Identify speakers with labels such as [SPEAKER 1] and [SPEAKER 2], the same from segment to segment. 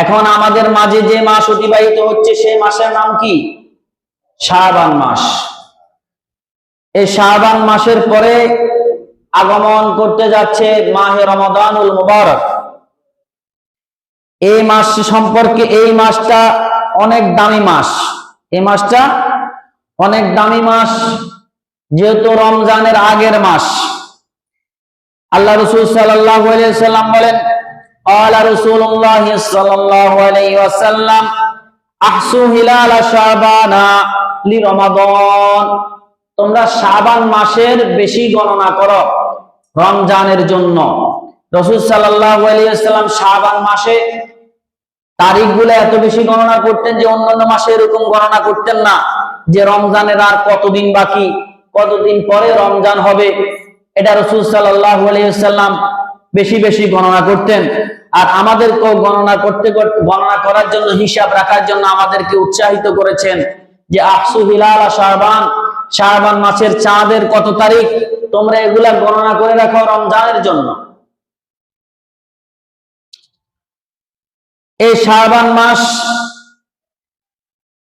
[SPEAKER 1] এখন আমাদের মাঝে যে মাস অতিবাহিত হচ্ছে সেই মাসের নাম কি? শাবান মাস। এই শাবান মাসের পরে আগমন করতে যাচ্ছে মাহে রমাদানুল মুবারক। এই মাস সম্পর্কে, এই মাসটা অনেক দামি মাস। এই মাসটা অনেক দামি মাস, যেহেতু রমজানের আগের মাস। আল্লাহ রাসূল সাল্লাল্লাহু আলাইহি ওয়াসাল্লাম বলেন, قال رسول الله صلى الله عليه وسلم احصوا هلال شعبان لرمضان। তোমরা শাবান মাসের বেশি গণনা করো রমজানের জন্য। রাসূল সাল্লাল্লাহু আলাইহি ওয়াসাল্লাম শাবান মাসে তারিখগুলো এত বেশি গণনা করতেন যে অন্যান্য মাসে এরকম গণনা করতেন না, যে রমজানের আর কতদিন বাকি, কতদিন পরে রমজান হবে। এটা রাসূল সাল্লাল্লাহু আলাইহি ওয়াসাল্লাম বেশি বেশি গণনা করতেন। আর আমাদেরকেও গণনা করার জন্য, হিসাব রাখার জন্য আমাদেরকে উৎসাহিত করেছেন যে আহসু হিলাল শাবান, শাবান মাসের চাঁদের কত তারিখ, তোমরা এগুলা গণনা করে রাখো রমজানের জন্য। এই শাবান মাস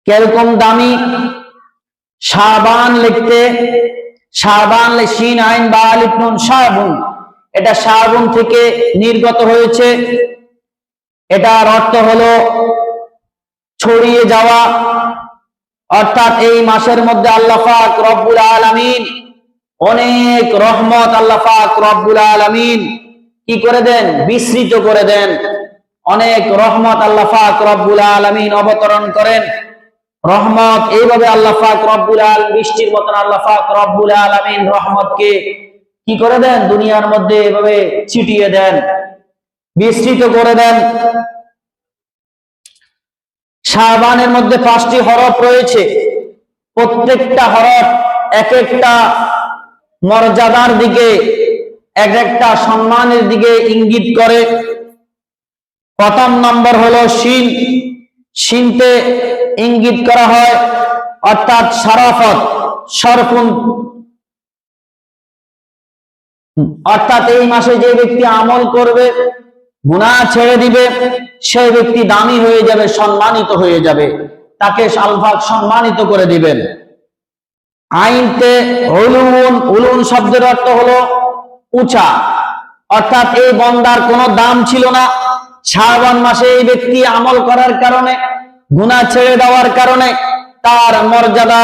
[SPEAKER 1] কিরকম দামি? শাবান লিখতে, শাবান শিন আইন বা আলিফ নুন শাবুন, এটা শাবুন থেকে নির্গত হয়েছে। এটার অর্থ হলো ছড়িয়ে যাওয়া। অর্থাৎ এই মাসের মধ্যে আল্লাহ পাক রব্বুল আলামিন অনেক রহমত আল্লাহ পাক রব্বুল আলামিন কি করে দেন? বিস্তৃত করে দেন। অনেক রহমত আল্লাহ পাক রব্বুল আলামিন অবতরণ করেন। রহমত এইভাবে আল্লাহ পাক রব্বুল আলামিন, বৃষ্টির মতন আল্লাহ পাক রব্বুল আলামিন রহমতকে কি করে দেন? দুনিয়ার মধ্যে এভাবে ছিটিয়ে দেন, বিস্তৃত করে দেন। শাবানের মধ্যে 5টি হরফ রয়েছে। প্রত্যেকটা হরফ এক একটা মর্যাদার দিকে, এক একটা সম্মানের দিকে ইঙ্গিত করে। প্রথম নম্বর হলো শিন। শিনতে ইঙ্গিত করা হয় অর্থাৎ শারাফত, শরফুন। অর্থাৎ এই মাসে যে ব্যক্তি আমল করবে, গুনাহ ছেড়ে দিবে, সেই ব্যক্তি দামি হয়ে যাবে, সম্মানিত হয়ে যাবে, তাকে আল্লাহ সম্মানিত করে দিবেন। আইনতে উলুন, উলুন শব্দের অর্থ হলো উঁচা। অর্থাৎ এই বান্দার কোনো দাম ছিল না, শাবান মাসে এই ব্যক্তি আমল করার কারণে, গুনাহ ছেড়ে দেওয়ার কারণে তার মর্যাদা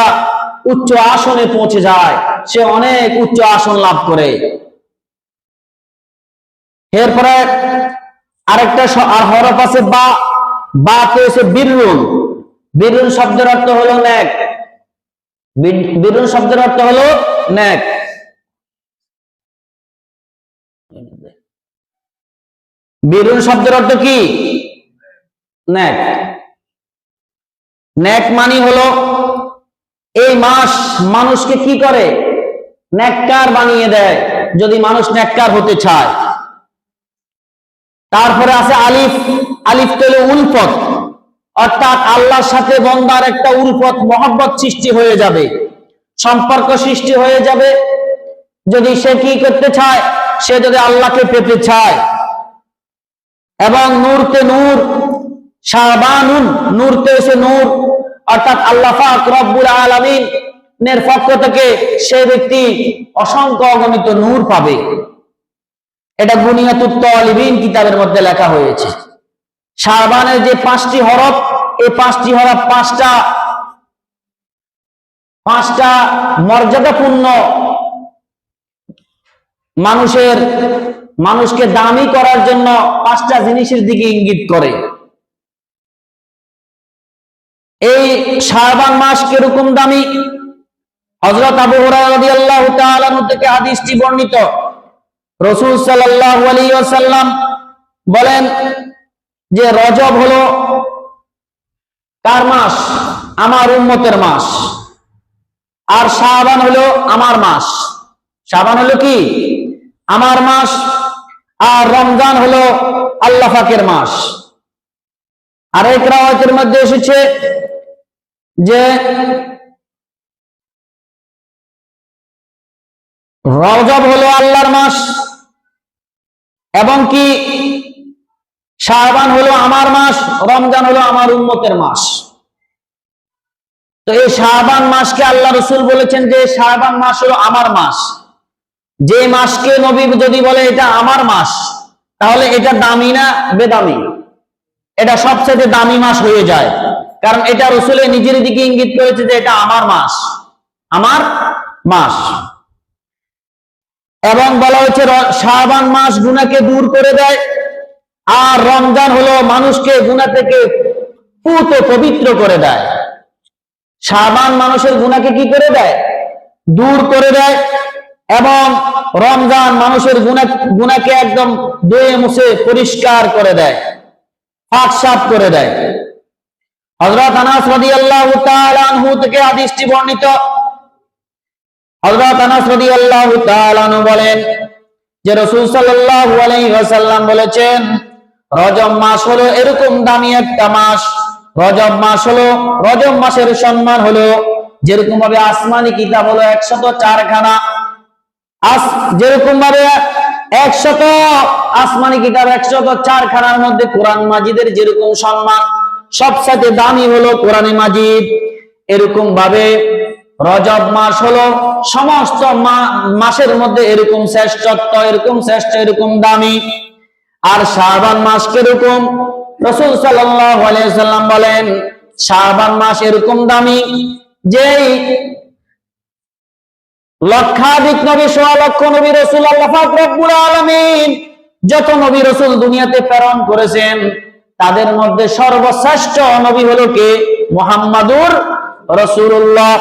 [SPEAKER 1] উচ্চ আসনে পৌঁছে যায়, সে অনেক উচ্চ আসন লাভ করে। এরপরে আরেকটা হরফ আছে বা, বা তে এসে বিরুন। বিরুন শব্দের অর্থ হলো নেক। বিরুন শব্দের অর্থ হলো নেক। বিরুন শব্দের অর্থ কি? নেক। নেক মানে হলো এই মাস মানুষকে কি করে? নেককার বানিয়ে দেয়, যদি মানুষ নেককার হতে চায়। তারপরে আছে আলিফ। আলিফ হলো উলফত। অর্থাৎ আল্লাহর সাথে বান্দার একটা উলফত, মহব্বত সৃষ্টি হয়ে যাবে, সম্পর্ক সৃষ্টি হয়ে যাবে। যদি সে কি করতে চায়? সে যদি আল্লাহকে পেতে চায়। এবং নূরতে নূর, শাবানুন, নূরতে এসে নূর, অর্থাৎ আল্লাহ পাক রব্বুল আলামিনের পক্ষ থেকে সে ব্যক্তি অসংখ্য অগণিত নূর পাবে। এটা বুনিয়াতুত তালিবিন কিতাবের মধ্যে লেখা হয়েছে। শাবানের যে 5টি হরফ, এই 5টি হরফ পাঁচটা মর্যাদাপূর্ণ, মানুষকে দামি করার জন্য 5টা জিনিসের দিকে ইঙ্গিত করে। এই শাবান মাস কিরকম দামি? হযরত আবু হুরায়রা রাদিয়াল্লাহু তাআলা আনহু থেকে হাদিসটি বর্ণিত। রাসূল সাল্লাল্লাহু আলাইহি ওয়াসাল্লাম বলেন যে রজব হলো কার মাস? আমার উম্মতের মাস। আর শাবান হলো আমার মাস। শাবান হলো কি? আমার মাস। আর রমজান হলো আল্লাহ পাকের মাস। আরেক রাওয়ায়াতের মধ্যে এসেছে যে রজব হলো আল্লাহর মাস, এবং কি শাবান হলো আমার মাস, রমজান হলো আমার উম্মতের মাস। তো এই শাবান মাসকে আল্লাহ রাসূল বলেছেন যে শাবান মাস হলো আমার মাস। যে মাসকে নবী যদি বলে এটা আমার মাস, তাহলে এটা দামি না বেদামি? এটা সবচেয়ে দামি মাস হয়ে যায়, কারণ এটা রাসূলের নিজের দিকে ইঙ্গিত করেছে যে এটা আমার মাস, আমার মাস। এবং বলা হয়েছে শাবান মাস গুনাহকে দূর করে দেয়, আর রমজান হলো মানুষকে গুনাহ থেকে পুত পবিত্র করে দেয়। শাবান মানুষের গুনাহকে কি করে দেয়? দূর করে দেয়। এবং রমজান মানুষের গুনাহকে একদম ধুয়ে মুছে পরিষ্কার করে দেয়, পাক সাফ করে দেয়। হযরত আনাস রাদিয়াল্লাহু তাআলা আনহু থেকে হাদিসটি বর্ণিত। হযরত আনাস রাদিয়াল্লাহু তাআলা আনহু বলেন যে রাসূল সাল্লাল্লাহু আলাইহি ওয়াসাল্লাম বলেছেন, রজব মাস হলো এরকম দামি একটা মাস। রজব মাসের সম্মান হলো যেরকম ভাবে আসমানি কিতাব হলো 104 খানা, যেরকম ভাবে 100 আসমানি কিতাব 104 খানার মধ্যে কোরআন মাজিদের যেরকম সম্মান, সবচেয়ে দামি হলো কোরআনে মাজিদ। এরকম ভাবে রজব মাস হলো সমস্ত মাসের মধ্যে এরকম শ্রেষ্ঠত্ব, এরকম শ্রেষ্ঠ, এরকম দামি। আর শাবান মাস কিরকম? রাসূল সাল্লাল্লাহু আলাইহি ওয়াসাল্লাম বলেন শাবান মাস এরকম দামি যেই লক্ষাধিক নবী, সোয়া লক্ষ নবী রাসূল আল্লাহ পাক রব্বুল আলামিন যত নবী রাসূল দুনিয়াতে প্রেরণ করেছেন, তাদের মধ্যে সর্বশ্রেষ্ঠ নবী হলো কে? মুহাম্মাদুর রাসূলুল্লাহ।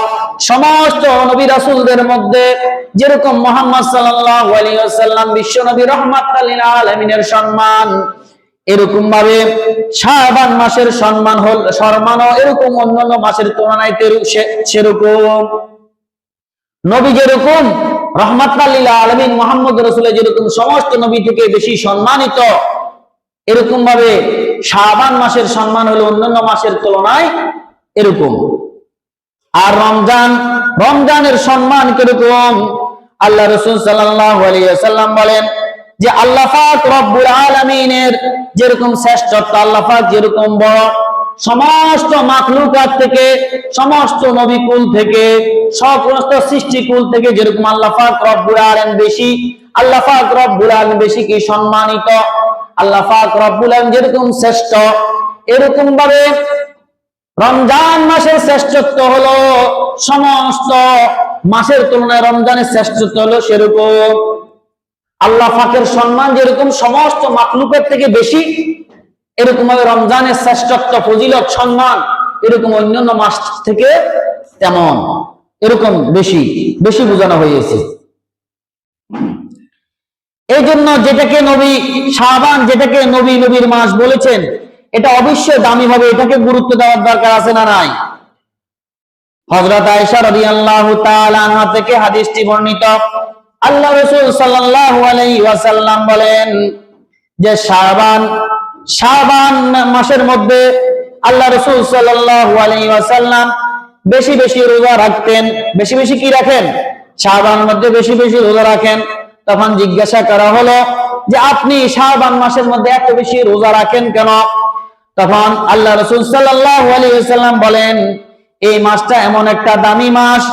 [SPEAKER 1] সমস্ত নবী রাসূলদের মধ্যে যেরকম মুহাম্মদ সাল্লাল্লাহু আলাইহি ওয়াসাল্লাম বিশ্ব নবী রাহমাতাল লিল আলামিনের সম্মান, এরকম ভাবে শাবান মাসের সম্মানও এরকম অন্যান্য মাসের তুলনায় সেরকম। নবী যেরকম রাহমাতাল লিল আলামিন মুহাম্মদ রাসূল যেরকম সমস্ত নবী থেকে বেশি সম্মানিত, এরকম ভাবে শাবান মাসের সম্মান হলো অন্যান্য মাসের তুলনায় এরকম। আর রমজানের সম্মান কিরকম? আল্লাহ রাসূল সাল্লাল্লাহু আলাইহি ওয়াসাল্লাম বলেন যে আল্লাহ পাক রব্বুল আলামিনের যেরকম শ্রেষ্ঠত্ব, আল্লাহ পাক যেরকম বড়, সমস্ত মাখলুকাত থেকে, সমস্ত নবীকুল থেকে, সমস্ত সৃষ্টিকুল থেকে যেরকম আল্লাহ পাক রব্বুল আলামিন বেশি, আল্লাহ পাক রব্বুল আলামিন বেশি কি সম্মানিত, আল্লাহ পাক রব্বুল আলামিন যেরকম শ্রেষ্ঠ, এরকম ভাবে রমজান মাসের শ্রেষ্ঠত্ব হলো সমস্ত মাসের তুলনায় রমজানের শ্রেষ্ঠত্ব হলো সেরকম। আল্লাহ পাকের সম্মান যেরকম সমস্ত মাখলুকের থেকে বেশি, এরকম ভাবে রমজানের শ্রেষ্ঠত্ব, ফজিলত, সম্মান এরকম অন্যান্য মাস থেকে তেমন এরকম বেশি বেশি বোঝানো হয়েছে। এই জন্য যেটাকে নবী শাবান, যেটাকে নবীর মাস বলেছেন, এটা অবশ্যই দামি হবে, এটাকে গুরুত্ব দেওয়ার দরকার আছে না নাই? হযরত আয়েশা রাদিয়াল্লাহু তাআলা আনহা থেকে হাদিসটি বর্ণিত। আল্লাহ রাসূল সাল্লাল্লাহু আলাইহি ওয়াসাল্লাম বলেন যে শাবান মাসের মধ্যে আল্লাহ রাসূল সাল্লাল্লাহু আলাইহি ওয়াসাল্লাম বেশি বেশি রোজা রাখতেন। বেশি বেশি কি রাখেন? শাবান মধ্যে বেশি বেশি রোজা রাখেন। তখন জিজ্ঞাসা করা হলো যে আপনি শাবান মাসের মধ্যে এত বেশি রোজা রাখেন কেন? তখন আল্লাহ রাসূল সাল্লাল্লাহু আলাইহি ওয়াসাল্লাম বলেন এই মাসটা এমন একটা দামি মাস,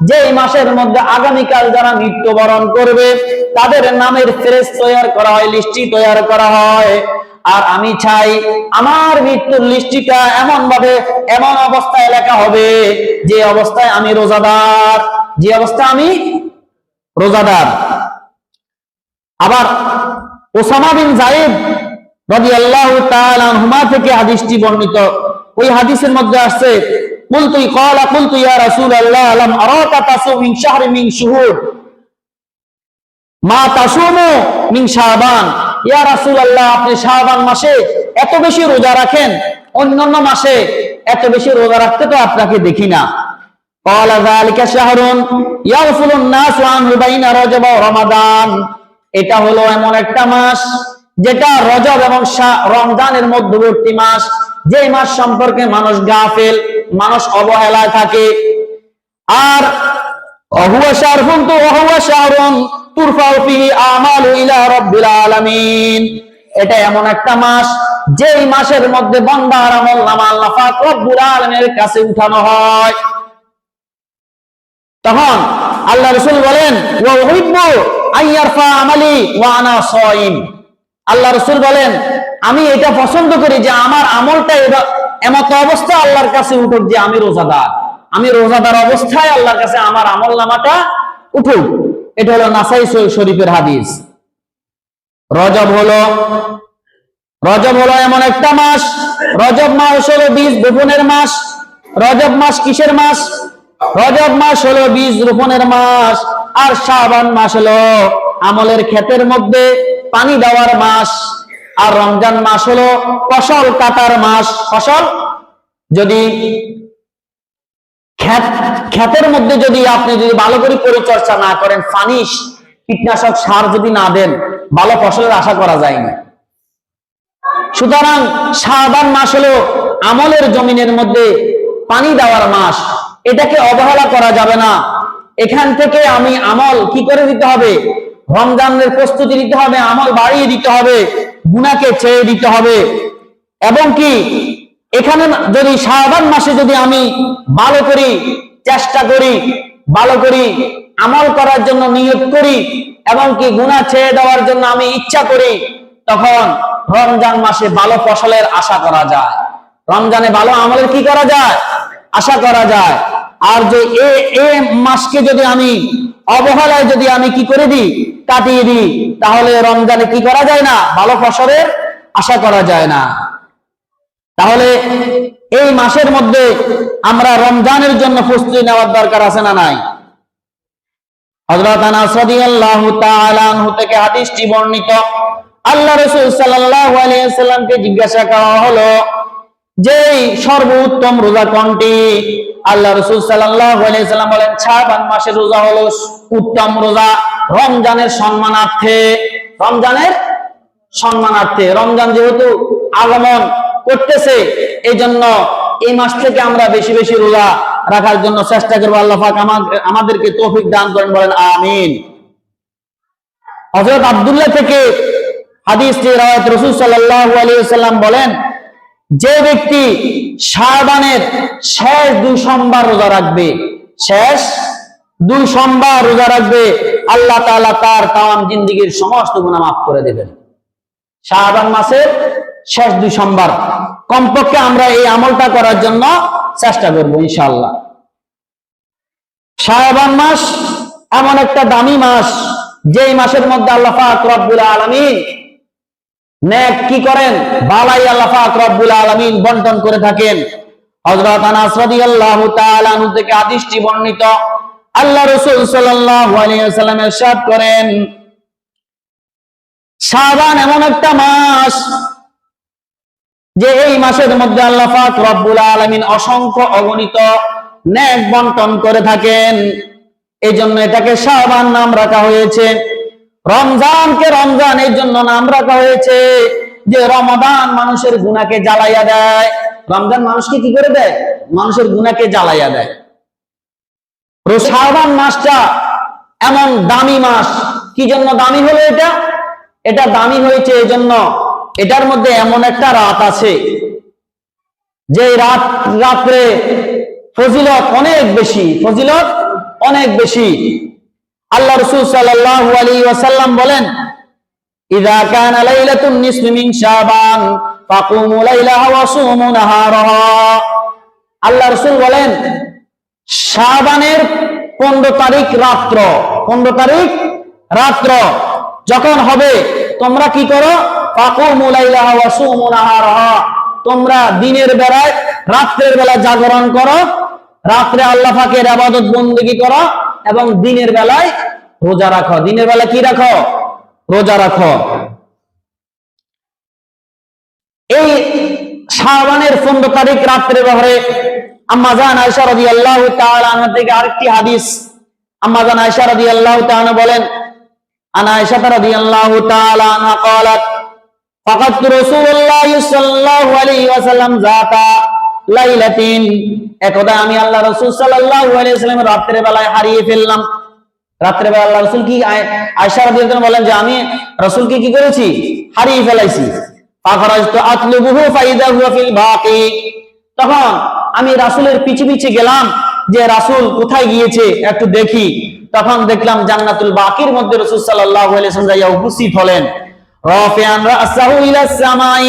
[SPEAKER 1] যে মাসের মধ্যে আগামীকাল যারা মৃত্যুবরণ করবে তাদের নামের ফেরেশতা তৈরি করা হয়, লিস্টি তৈরি করা হয়। আর আমি চাই আমার মৃত্যুর লিস্টিটা এমন ভাবে, এমন অবস্থায় লেখা হবে যে অবস্থায় আমি রোজাদার, যে অবস্থায় আমি রোজাদার। আবার ওসামা বিন যায়েদ রাদিয়াল্লাহু তাআলা আনহুমা থেকে হাদিসটি বর্ণিত। ওই হাদিসের মধ্যে আছে কুলতু ইয়া রাসূলুল্লাহ লাম আরাকা তাসুম মিন শাহরি মিন শুহুর মা তাসুমু মিন শাবান। ইয়া রাসূলুল্লাহ আপনি শাবান মাসে এত বেশি রোজা রাখেন, অন্যান্য মাসে এত বেশি রোজা রাখতে তো আপনাকে দেখি না। ক্বালা যালিকা শাহরুন ইয়াগফুলুন নাসু আনহু বাইনা রজব ওয়া রমাদান। এটা হলো এমন একটা মাস যেটা রজব এবং রমজানের মধ্যবর্তী মাস, যে মাস সম্পর্কে মানুষ গাফেল, মানুষ অবহেলায় থাকে। আর হুয়া শাহরুন তুরফাউ ফিহি আমালু ইলা রাব্বিল আলামিন। এটা এমন একটা মাস যেই মাসের মধ্যে বান্দার আমলনামা আল্লাহ পাক রব্বুল আলামিনের কাছে উঠানো হয়। তখন আল্লাহ রাসূল বলেন ওয়া উহিব্বু আইয়ারফা আমালি ওয়া আনা সাইম। আল্লাহ রাসূল বলেন আমি এটা পছন্দ করি যে আমার আমলটা এমত অবস্থা আল্লাহর কাছে উঠুক যে আমি রোজাদার, আমি রোজাদার অবস্থায় আল্লাহর কাছে আমার আমলনামাটা উঠুক। এটা হলো নাসাই শরীফের হাদিস। রজব হলো এমন একটা মাস, রজব মাস হলো বীজ বপনের মাস। রজব মাস কিসের মাস? রজব মাস হলো বীজ রোপণের মাস। আর শাবান মাস হলো আমলের ক্ষেতের মধ্যে পানি দেওয়ার মাস। আর রমজান মাস হলো ফসল কাটার মাস। ফসল যদি ক্ষেতের মধ্যে যদি আপনি যদি ভালো করে পরিচর্যা না করেন, পানি কীটনাশক সার যদি না দেন, ভালো ফসলের আশা করা যায় না। সুতরাং শাবান মাস হলো আমলের জমিনের মধ্যে পানি দেওয়ার মাস। এটাকে অবহেলা করা যাবে না। এখান থেকে আমি আমল কি করে দিতে হবে? রমজানের প্রস্তুতি নিতে হবে, আমল বাড়িয়ে দিতে হবে, গুনাহকে ছেড়ে দিতে হবে। এবং কি এখানে যদি শাবান মাসে যদি আমি ভালো করি, চেষ্টা করি, ভালো করি আমল করার জন্য নিয়ত করি এবং কি গুনাহ ছেড়ে দেওয়ার জন্য আমি ইচ্ছা করি, তখন রমজান মাসে ভালো ফসলের আশা করা যায়। রমজানে ভালো আমলের কি করা যায়? আশা করা যায়। আর যে এই মাসকে যদি আমি অবহেলায় যদি আমি কি করে দিই, কাটিয়ে দিই, তাহলে রমজানে কি করা যায় না? ভালো ফসলের আশা করা যায় না। তাহলে এই মাসের মধ্যে আমরা রমজানের জন্য প্রস্তুতি নেওয়ার দরকার আছে না নাই? হযরত আনাস রাদিয়াল্লাহু তাআলা আনহু থেকে হাদিসটি বর্ণিত। আল্লাহ রাসূল সাল্লাল্লাহু আলাইহি ওয়াসাল্লামকে জিজ্ঞাসা করা হলো যে সর্বোত্তম রোজা কোনটি? আল্লাহ রাসূল সাল্লাল্লাহু আলাইহি ওয়াসাল্লাম বলেন শাবান মাসের রোজা হলো উত্তম রোজা, রমজানের সম্মানার্থে। রমজানের সম্মানার্থে, রমজান যেহেতু আগমন করতেছে, এই জন্য এই মাস থেকে আমরা বেশি বেশি রোজা রাখার জন্য চেষ্টা করবো। আল্লাহ পাক আমাদেরকে তৌফিক দান করেন, বলেন আমিন। হযরত আব্দুল্লাহ থেকে হাদিসটি রাওয়ায়াত, রাসূল সাল্লাল্লাহু আলাইহি ওয়াসাল্লাম বলেন যে ব্যক্তি শাবানের শেষ 2 সোমবার রোজা রাখবে, শেষ 2 সোমবার রোজা রাখবে, আল্লাহ তাআলা তার তাম জিন্দেগীর সমস্ত গুনাহ মাফ করে দেবেন। শাবান মাসের শেষ 2 সোমবার কমপক্ষে আমরা এই আমলটা করার জন্য চেষ্টা করব ইনশাআল্লাহ। শাবান মাস এমন একটা দামি মাস, যেই মাসের মধ্যে আল্লাহ পাক রব্বুল আলামিন নেক কি করেন? বালাই আল্লাহ পাক রব্বুল আলামিন বন্টন করে থাকেন। হযরত আনাস রাদিয়াল্লাহু তাআলা আনহু থেকে হাদিসটি বর্ণিত। আল্লাহ রাসূল সাল্লাল্লাহু আলাইহি ওয়াসাল্লাম ইরশাদ করেন শাবান এমন একটা মাস যে এই মাসের মধ্যে আল্লাহ পাক রব্বুল আলামিন অসংখ্য অগণিত নেক বন্টন করে থাকেন। এই জন্য এটাকে শাবান নাম রাখা হয়েছে। রমজানকে রমজান এই জন্য নাম রাখা হয়েছে যে রমাদান মানুষের গুনাহকে জ্বালাইয়া দেয়। রমজান মানুষকে কি করে দেয়? মানুষের গুনাহকে জ্বালাইয়া দেয়। শাবান মাসটা এমন দামি মাস। কি জন্য দামি হলো এটা? এটা দামি হয়েছে এই জন্য এটার মধ্যে এমন একটা রাত আছে যে রাত্রে ফজিলত অনেক বেশি, ফজিলত অনেক বেশি। আল্লাহ রাসূল সাল্লাল্লাহু আলাইহি ওয়াসাল্লাম বলেন ইযা কানা লাইলাতুন নিসফি মিন শাবান ফাকুমু লাইলাহা ওয়া সুমু নাহারাহা। আল্লাহ রাসূল বলেন শাবানের 15 তারিখ রাত্র, 15 তারিখ রাত্র যখন হবে তোমরা কি করো? ফাকুমু লাইলাহা ওয়া সুমু নাহারাহা। তোমরা দিনের বেলায় রাত্রের বেলা জাগরণ করো, রাত্রে আল্লাহ পাকের ইবাদত বندگی করো এবং দিনের বেলায় রোজা রাখো। দিনের বেলা কি রাখো? রোজা রাখো। এই শাবানের 15 তারিখ রাত্রে বহরে আম্মা জান আয়েশা রাদিয়াল্লাহু তাআলা আনহা থেকে আরেকটি হাদিস। আম্মা জান আয়েশা রাদিয়াল্লাহু তাআলা বলেন আনা আয়েশা রাদিয়াল্লাহু তাআলা আনহা قالت فقدت رسول الله صلى الله عليه وسلم ذات লাইলাতিন। একদা আমি আল্লাহ রাসূল সাল্লাল্লাহু আলাইহি ওয়াসাল্লাম রাতের বেলায় হারিয়ে ফেললাম। রাত্রেবেলা আল্লাহ রাসূল কি আয়েশা রাদিয়াল্লাহু আনহা বলেন যে আমি রাসূলকে কি করেছি, হারিয়ে ফেলাইছি। ফাখরাজতু আতলুবুহু ফাইদা হুয়া ফিল বাকি, তখন আমি রাসূলের পিছে পিছে গেলাম যে রাসূল কোথায় গিয়েছে একটু দেখি। তখন দেখলাম জান্নাতুল বাকির মধ্যে রাসূল সাল্লাল্লাহু আলাইহি ওয়াসাল্লাম যাইয়া উপস্থিত হলেন। রাফিআন রাসাহু ইলাস সামাই,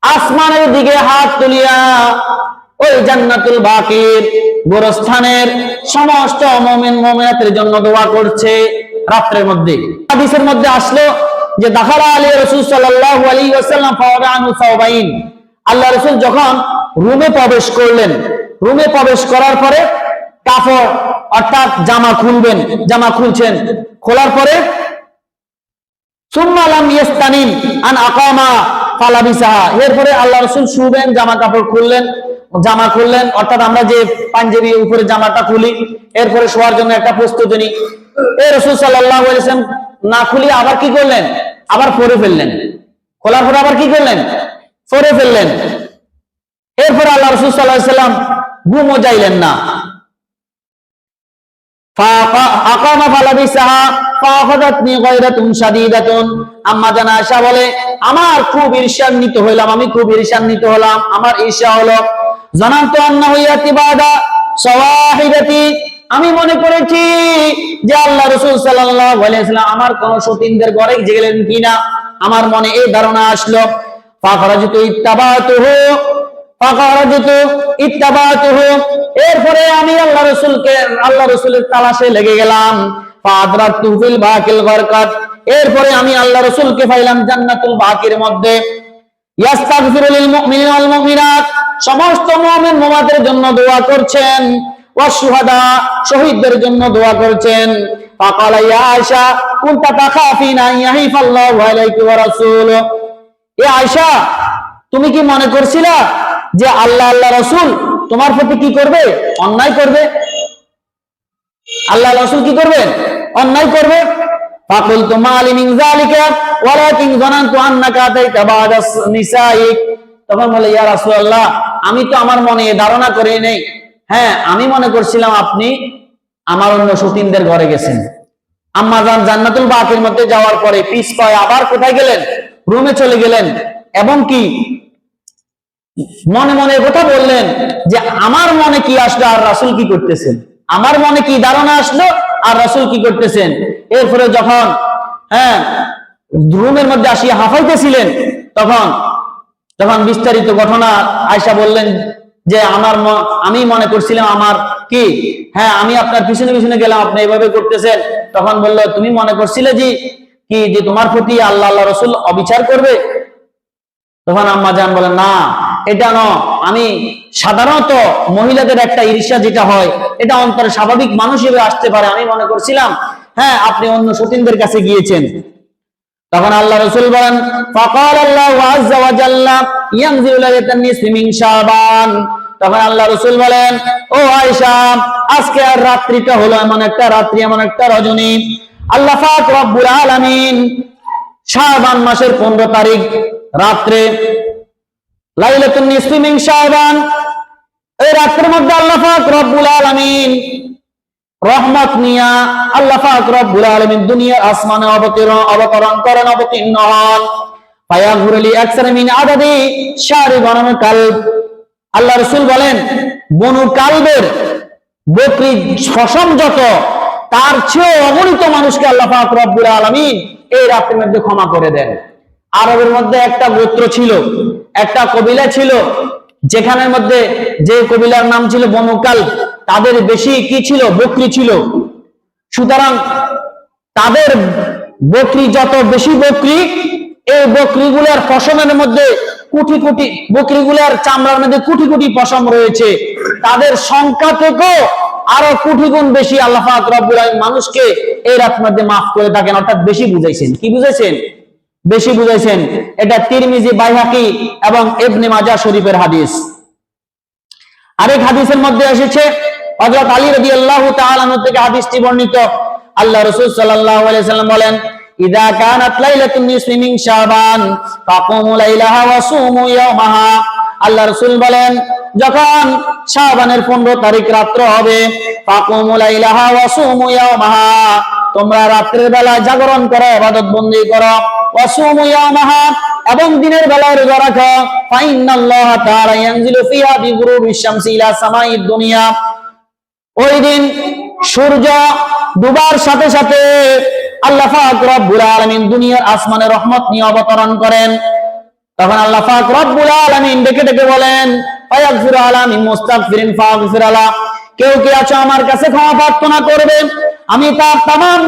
[SPEAKER 1] আসমানের দিকে হাত তুলিয়া ওই জান্নাতুল বাকির গোরস্থানের সমস্ত মুমিন মুমিনাতের জন্য দোয়া করছে রাত্রের মধ্যে। হাদিসের মধ্যে আসলো যে দাখালা আলী রাসূল সাল্লাল্লাহু আলাইহি ওয়াসাল্লাম ফাওয়াদানু সাওবাইন, আল্লাহ রাসূল যখন রুমে প্রবেশ করলেন, রুমে প্রবেশ করার পরে কাপড় অর্থাৎ জামা খুলবেন, জামা খুলছেন, খোলার পরে সুম্মা লাম ইয়াস্তানিম আন আকামা ফালাবিসাহা, এরপরে আল্লাহ রাসূল শুবেন, জামা কাপড় খুললেন, জামা খুললেন অর্থাৎ আমরা যে পাঞ্জাবি উপরে জামাটা খুলি এরপরে শোয়ার জন্য একটা প্রস্তুতি নিই, এই রাসূল সাল্লাল্লাহু আলাইহি ওয়াসাল্লাম না খুলিয়ে আবার কি করলেন, আবার পরে ফেললেন, খোলার পরে আবার কি করলেন, পরে ফেললেন। এরপরে আল্লাহ রাসূল সাল্লাল্লাহু আলাইহি ওয়াসাল্লাম ঘুমও যাইলেন না। আকামা ফালাবিসাহা ফাআখাযাতনি গায়রাতুন শাদীদাতুন, আম্মা জানা আয়েশা বলে আমার খুব ঈর্ষান্বিত হইলাম, আমি খুব ঈর্ষান্বিত হলাম, আমার ঈর্ষা হলো। জানান্তু আন্নাহু ইয়াতি বাদা সাওয়াহিদাতি, আমি মনে করেছি যে আল্লাহ রাসূল সাল্লাল্লাহু আলাইহি ওয়াসাল্লাম আমার কোন সতীনদের ঘরে গেলেন কিনা, আমার মনে এই ধারণা আসলো। ফাখরাজতু ইত্তাবাতুহু ইত্তাবাতুহু, এরপরে আমি আল্লাহ রাসূলের তালাশে লেগে গেলাম। ফাদরাতু ফিল বাকিল বারকাত, এরপরে আমি আল্লাহ রাসূলকে পাইলাম জান্নাতুল বাকির মধ্যে। ইস্তাগফিরু লিল মুমিনিনা ওয়াল মুমিনাত, সমস্ত মুমিন মুমিনাতের জন্য দোয়া করছেন, ওয়াস শুহাদা, শহীদদের জন্য দোয়া করছেন। ফাকালা ইয়া আয়েশা কুনতা তাখাফিনা ইয়াহিফাল্লাহু আলাইকি ওয়া রাসূলু, এ আয়েশা তুমি কি মনে করছিলা যে আল্লাহ রাসূল তোমার প্রতি কি করবে, অন্যায় করবে, আল্লাহ রাসূল কি করবেন, অন্যায় করবে। ফাকুলতু মালি মিন যালিকা ওয়ালাকিন যানানতু আন্নাকা আতাইতা বা'দা নিসাইক, তখন বলে ইয়া রাসূলুল্লাহ আমি তো আমার মনে ধারণা করি নাই, হ্যাঁ আমি মনে করছিলাম আপনি আমার অন্য সতীনদের ঘরে গেছেন। আম্মা জান জান্নাতুল বাকির মধ্যে যাওয়ার পরে পিছ পায়ে আবার কোথায় গেলেন, রুমে চলে গেলেন এবং কি মনে মনে কথা বললেন যে আমার মনে কি আসলো আর রাসূল কি করতেছেন, আমার মনে কি ধারণা আসলো আর রাসূল কি করতেছেন। এরপরে যখন রুমের মধ্যে আসিয়া হাঁফাইতেছিলেন তখন বিস্তারিত ঘটনা আয়েশা বললেন যে আমি মনে করছিলাম আমার কি, হ্যাঁ আমি আপনার পিছনে পিছনে গেলাম, আপনি এভাবে করতেছেন। তখন বলল তুমি মনে করছিলে যে তোমার প্রতি আল্লাহ রাসূল অবিচার করবে। তখন আম্মা জান বলেন না এটা আমি সাধারণত মহিলাদের একটা ঈর্ষা যেটা হয় এটা অন্তরে স্বাভাবিক মানুষ হিসেবে আসতে পারে, আমি মনে করছিলাম হ্যাঁ আপনি অন্য সতীনদের কাছে গিয়েছেন। তখন আল্লাহ রাসূল বলেন ফাকাল আল্লাহু আযজা ওয়া জাল্লা ইয়ানজিলু লাইলাতান নিসফি মিন শাবান, তখন আল্লাহ রাসূল বলেন ও আয়েশা আজকে আর রাত্রিটা হলো এমন একটা রাত্রি, এমন একটা রজনী, আল্লাহ পাক রব্বুল আলামিন শাবান মাসের 15 তারিখ রাত্রে লাইলাতুন নিসফি মিন শাবান, এই রাতের মধ্যে আল্লাহ পাক রব্বুল আলামিন রহমত নিয়া আল্লাহ পাক রব্বুল আলামিন দুনিয়ার আসমানে অবতরণ করেন, অবতীর্ণ হন। ফায়াগুরু লি আকসার মিন আদাদি শারি গনম কালব, আল্লাহ রাসূল বলেন বনু কালবের বকরি পশম যত তার চেয়ে অগণিত মানুষকে আল্লাহ পাক রব্বুল আলামিন এই রাতের মধ্যে ক্ষমা করে দেন। আরবের মধ্যে একটা গোত্র ছিল, একটা কবিলা ছিল, যেখানের মধ্যে যে কবিলার নাম ছিল বনু কালব, তাদের বেশি কি ছিল, বকরি ছিল। সুতরাং তাদের বকরি যত বেশি বকরি, এই বকরিগুলার পশমের মধ্যে কোটি কোটি, বকরিগুলার চামড়ার মধ্যে কোটি কোটি পশম রয়েছে, তাদের সংখ্যা থেকেও আরো কোটি গুণ বেশি আল্লাহ পাক রব্বুল আলামিন মানুষকে এই রাত মধ্যে মাফ করে থাকেন, অর্থাৎ বেশি বুঝাইছেন। কি বুঝাইছেন? বেশি বুঝাইছেন। এটা তিরমিজি, বাইহাকি এবং ইবনে মাজাহ শরীফের হাদিস। আরেক হাদিসের মধ্যে এসেছে হযরত আলী রাদিয়াল্লাহু তাআলা আনহু থেকে হাদিসটি বর্ণিত, আল্লাহ রাসূল সাল্লাল্লাহু আলাইহি ওয়াসাল্লাম বলেন ইযা কানাত লাইলাতুন নিসফি মিন শাবান ফাকুমু লাইলাহা ওয়া সুমু ইয়াওমাহা, আল্লাহ রাসূল বলেন যখন শাবানের 15 তারিখ রাত্র হবে, ফাকুমু লাইলাহা ওয়া সুমু ইয়াওমাহা, তোমরা রাত্রের বেলা জাগরণ করো, ইবাদত বন্দি করো, ওয়া সুমু ইয়াওমাহা, এবং দিনের বেলা রোজা রাখো। ফাইন্নাল্লাহা তাআলা ইয়ানজিলু ফিহা বিগুরুবিশ শামসি ইলা সামাইদ দুনিয়া, ওই দিন সূর্য ডুবার সাথে সাথে আল্লাহ পাক রব্বুল আলামিন দুনিয়ার আসমানে রহমত নিয়ে অবতরণ করেন। তখন আল্লাহ পাক রব্বুল আলামিন ডেকে ডেকে বলেন, ফায়াগফিরু আলা মিন মুস্তাগফিরিন ফাগফির আলা, কেউ কে আছো আমার কাছে ক্ষমা প্রার্থনা করবে, আমি তার তামাম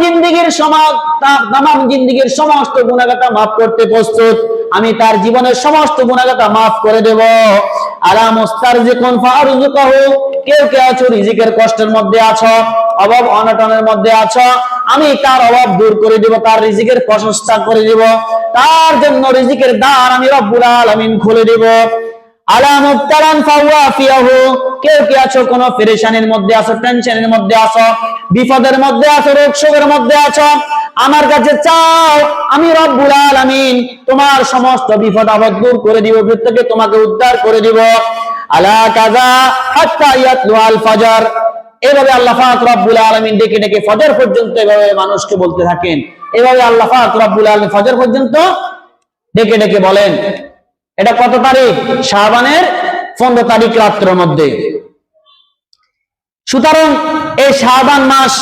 [SPEAKER 1] জিন্দেগীর সমস্ত গুনাহগাতা মাফ করতে প্রস্তুত, আমি তার জীবনের সমস্ত গুনাহগাতা মাফ করে দেব। আলা মুস্তারজিকুন ফারজুকাহু, কেউ কে আছো রিজিকের কষ্টের মধ্যে আছো, অভাব অনটনের মধ্যে আছো, আমি তার অভাব দূর করে দেব, তার রিজিকের প্রশস্তা করে দেব, তার জন্য রিজিকের দ্বার আমি রব্বুল আলামিন খুলে দেব। আলা মুবতালান ফাওয়াফিয়াহু, কেউ কি আছো কোন পেরেশানির মধ্যে আছো, টেনশনের মধ্যে আছো, বিপদের মধ্যে আছো, রোগ শোকের মধ্যে আছো, আমার কাছে চাও, আমি রব্বুল আলামিন তোমার সমস্ত বিপদ আপদ দূর করে দিব, প্রত্যেককে তোমাকে উদ্ধার করে দিব। আলা কাযা হাত্তা ইয়াতলুল ফাজর, এভাবে আল্লাহ পাক রব্বুল আলামিন ডেকে ডেকে ফজর পর্যন্ত এভাবে মানুষকে বলতে থাকেন। এভাবে আল্লাহ পাক রব্বুল আলামিন ফজর পর্যন্ত ডেকে ডেকে বলেন। এটা কত তারিখ? শাবানের 15 তারিখ রাত্রের মধ্যে। সুতরাং এই শাবান মাস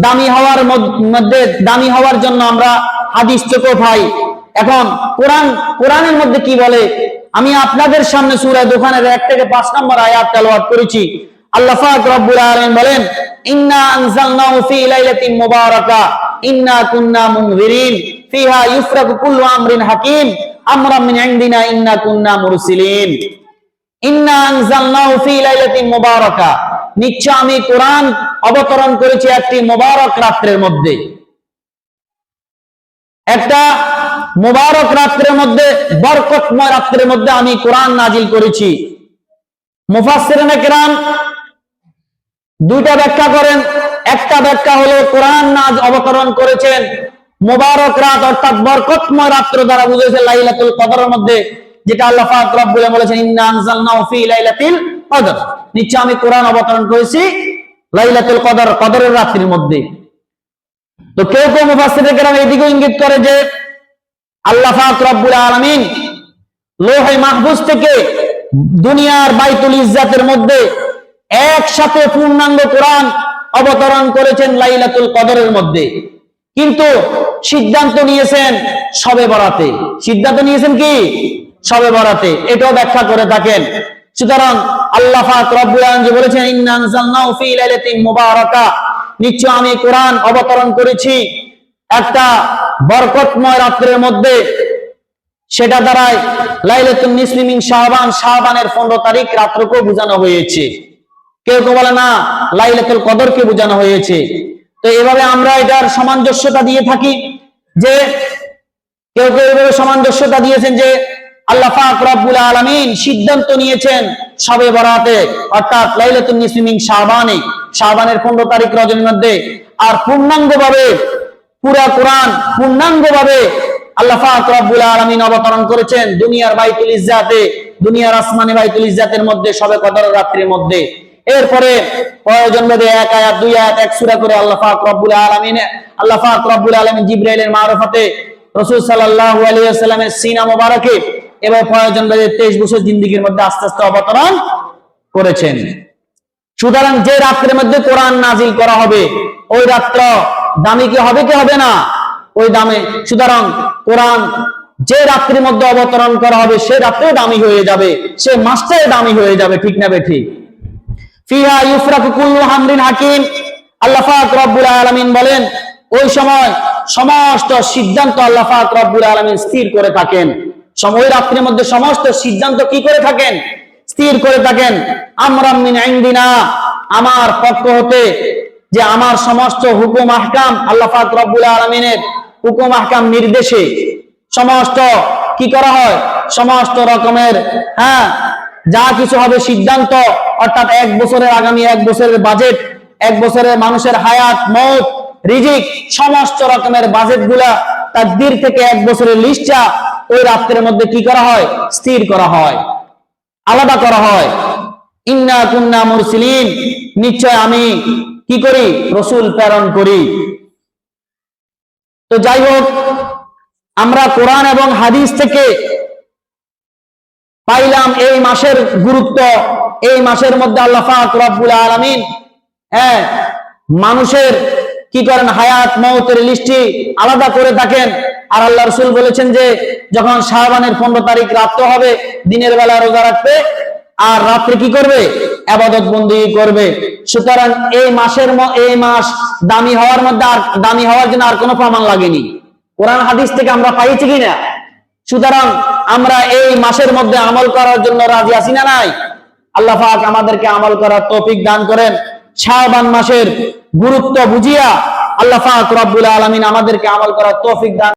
[SPEAKER 1] দামি হওয়ার জন্য আমরা হাদিস থেকে পাই। এখন কোরআনের মধ্যে কি বলে, আমি আপনাদের সামনে সূরা দুখানের 1 থেকে 5 নম্বর আয়াত তেলাওয়াত করেছি। আল্লাহ পাক রব্বুল আলামিন বলেন, ইন্না আনজালনাহু ফি লাইলাতিন মুবারাকা ইন্না কুন্না মুনজিরিন ফিহা ইউফরাকু কুল্লু আমরিন হাকিম আমরাম মিন ইনদিনা ইন্না কুন্না মুরসিলিন। ইন্না আনজালনাহু ফি লাইলাতিন মুবারাকা, নিশ্চয় আমি কোরআন অবতরণ করেছি একটি মুবারক রাত্রের মধ্যে। একটা মুবারক রাত্রের মধ্যে, বরকতময় রাত্রের মধ্যে আমি কোরআন নাজিল করেছি। মুফাসসিরিনে কেরাম দুইটা ব্যাখ্যা করেন। একটা ব্যাখ্যা হলো কোরআন অবতরণ করেছেন মুবারক রাত অর্থাৎ বরকতময় রাত্র দ্বারা বুঝেছে লাইলাতুল কদরের মধ্যে, যেটা আল্লাহ পাক রব্বুল বলেছেন ইন্না আনজালনাহু ফি লাইলাতিল কদর, নিশ্চয় আমি কোরআন অবতরণ করেছি লাইলাতুল কদর, কদরের রাত্রির মধ্যে। তো কেউ কেউ মুফাসসিরিনে কেরাম এদিকে ইঙ্গিত করে যে আল্লাহ পাক রব্বুল আলামিন লৌহে মাহফুজ থেকে দুনিয়ার বাইতুল ইজ্জাতের মধ্যে একসাথে পূর্ণাঙ্গ কোরআন অবতরণ করেছেন লাইলাতুল কদরের মধ্যে, কিন্তু সিদ্ধান্ত নিয়েছেন শবে বরাতে। সিদ্ধান্ত নিয়েছেন কি? শবে বরাতে। এটাও ব্যাখ্যা করে থাকেন। সুতরাং আল্লাহ পাক রব্বুল আলামিন বলেছেন ইন্না আনজালনাহু ফি লাইলাতিন মুবারাকা, নিশ্চয় আমি কোরআন অবতরণ করেছি একটা বরকতময় রাত্রের মধ্যে। সেটা দ্বারাই লাইলাতুন নিসফি মিন শাবান, শাবানের 15 তারিখ রাত্রকে বোঝানো হয়েছে। কেউ কেউ বলে না, লাইলাতুল কদরকে বোঝানো হয়েছে। তো এভাবে আমরা এটার সামঞ্জস্যতা দিয়ে থাকি, যে কেউ কেউ এভাবে সামঞ্জস্যতা দিয়েছেন যে আল্লাহ পাক রব্বুল আলামিন সিদ্ধান্ত নিয়েছেন শবে বরাতে অর্থাৎ লাইলাতুন নিসফি মিন শাবানে, শাবানের 15 তারিখ রজনীর মধ্যে। আর পূর্ণাঙ্গভাবে পুরা কোরআন পূর্ণাঙ্গভাবে আল্লাহ পাক রব্বুল আলামিন অবতরণ করেছেন দুনিয়ার বাইতুল ইজ্জাতে, দুনিয়ার আসমানে বাইতুল ইজ্জাতের মধ্যে শবে কদর রাত্রির মধ্যে। এরপরে প্রয়োজন ভেদে 1 আয়াত 2 আয়াত 1 সূরা করে আল্লাহ পাক রব্বুল আলামিন জিবরাইলের মারফতে রাসূল সাল্লাল্লাহু আলাইহি ওয়াসাল্লামের সিনা মোবারকে এবার প্রয়োজন ভেদে 23 বছর জিন্দেগীর মধ্যে আস্তে আস্তে অবতরণ করেছেন। সুতরাং যে রাত্রের মধ্যে কোরআন নাজিল করা হবে ওই রাত্র দামি কি হবে কি হবে না? ওই দামে। সুতরাং কোরআন যে রাত্রির মধ্যে অবতরণ করা হবে সে রাত্রেও দামি হয়ে যাবে, সে মাসটাই দামি হয়ে যাবে, ঠিক না বেঠিক? ফিহা ইউফরাকু কুল্লু আমরিন হাকিম, আল্লাহ পাক রব্বুল আলামিন বলেন ওই সময় সমস্ত সিদ্ধান্ত আল্লাহ পাক রব্বুল আলামিন স্থির করে থাকেন। ওই রাত্রির মধ্যে সমস্ত সিদ্ধান্ত কি করে থাকেন? স্থির করে থাকেন। আমরাম মিন ইনদিনা, আমার পক্ষ হতে, যে আমার সমস্ত হুকুম আহকাম আল্লাহ পাক রব্বুল আলামিনের হুকুম আহকাম নির্দেশে সমস্ত কি করা হয়? সমস্ত রকমের যা কিছু হবে সিদ্ধান্ত, অর্থাৎ 1 বছরের আগামী 1 বছরের বাজেট, 1 বছরের মানুষের হায়াত মওত রিজিক সমস্ত রকমের বাজেট গুলা তাকদীর থেকে 1 বছরের লিস্টটা ওই রাত্রের মধ্যে কি করা হয়? স্থির করা হয়, আলাদা করা হয়। ইন্না কুন্না মুরসিলিন, নিশ্চয় আমি কি করি, রসুল প্রেরণ করি। তো যাই হোক, আমরা কোরআন এবং হাদিস থেকে পাইলাম এই মাসের গুরুত্ব। এই মাসের মধ্যে আল্লাহ পাক রব্বুল আলামিন মানুষের কি করেন, হায়াত মওতের লিস্টি আলাদা করে থাকেন। আর আল্লাহ রাসূল বলেছেন যে যখন শাবানের 15 তারিখ রাত হবে, দিনের বেলা রোজা রাখবে আর রাত্রে কি করবে, ইবাদত বন্দেগী করবে। সুতরাং এই মাস দামি হওয়ার মধ্যে আর দামি হওয়ার জন্য আর কোনো প্রমাণ লাগেনি, কোরআন হাদিস থেকে আমরা পাইছি কিনা। সুতরাং আমরা এই মাসের মধ্যে আমল করার জন্য রাজি আছি না নাই? আল্লাহ পাক আমাদেরকে আমল করার তৌফিক দান করেন। শাবান মাসের গুরুত্ব বুঝিয়া আল্লাহ পাক রব্বুল আলামিন আমাদেরকে আমল করার তৌফিক দান